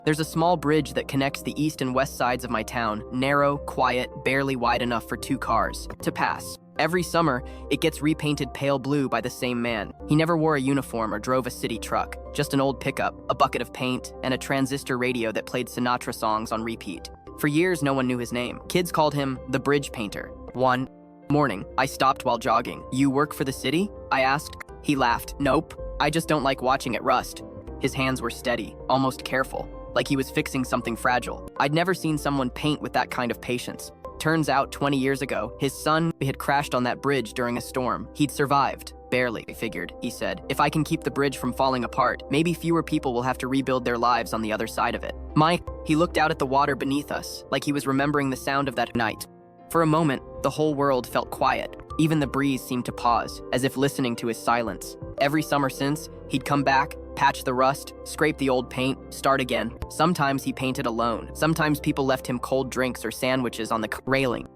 There's a small bridge that connects the east and west sides of my town, narrow, quiet, barely wide enough for 2 cars to pass. Every summer, it gets repainted pale blue by the same man. He never wore a uniform or drove a city truck, just an old pickup, a bucket of paint, and a transistor radio that played Sinatra songs on repeat. For years, no one knew his name. Kids called him the Bridge Painter. One morning, I stopped while jogging. "You work for the city?" I asked. He laughed. "Nope, I just don't like watching it rust." His hands were steady, almost careful, like he was fixing something fragile. I'd never seen someone paint with that kind of patience. Turns out, 20 years ago, his son had crashed on that bridge during a storm. He'd survived. "Barely," I figured, he said. "If I can keep the bridge from falling apart, maybe fewer people will have to rebuild their lives on the other side of it." He looked out at the water beneath us, like he was remembering the sound of that night. For a moment, the whole world felt quiet. Even the breeze seemed to pause, as if listening to his silence. Every summer since, he'd come back, patch the rust, scrape the old paint, start again. Sometimes he painted alone. Sometimes people left him cold drinks or sandwiches on the railing.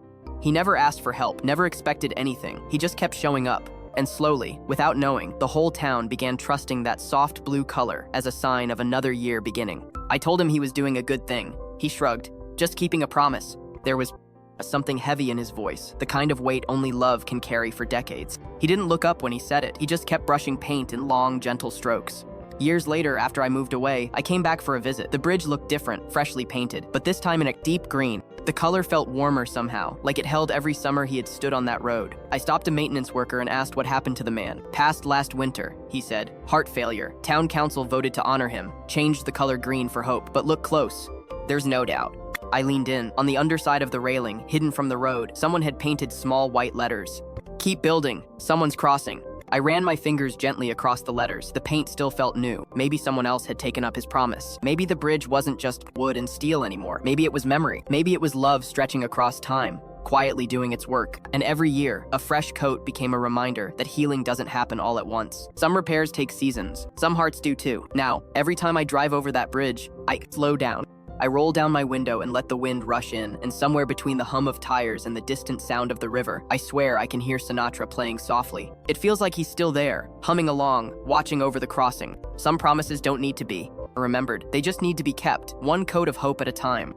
He never asked for help, never expected anything. He just kept showing up. And slowly, without knowing, the whole town began trusting that soft blue color as a sign of another year beginning. I told him he was doing a good thing. He shrugged, just keeping a promise. There was something heavy in his voice, the kind of weight only love can carry for decades. He didn't look up when he said it. He just kept brushing paint in long, gentle strokes. Years later, after I moved away, I came back for a visit. The bridge looked different, freshly painted, but this time in a deep green. The color felt warmer somehow, like it held every summer he had stood on that road. I stopped a maintenance worker and asked what happened to the man. "Passed last winter," he said. "Heart failure. Town council voted to honor him. Changed the color green for hope, but look close. There's no doubt." I leaned in. On the underside of the railing, hidden from the road, someone had painted small white letters. "Keep building. Someone's crossing." I ran my fingers gently across the letters. The paint still felt new. Maybe someone else had taken up his promise. Maybe the bridge wasn't just wood and steel anymore. Maybe it was memory. Maybe it was love stretching across time, quietly doing its work. And every year, a fresh coat became a reminder that healing doesn't happen all at once. Some repairs take seasons. Some hearts do too. Now, every time I drive over that bridge, I slow down. I roll down my window and let the wind rush in, and somewhere between the hum of tires and the distant sound of the river, I swear I can hear Sinatra playing softly. It feels like he's still there, humming along, watching over the crossing. Some promises don't need to be remembered. They just need to be kept, one coat of hope at a time.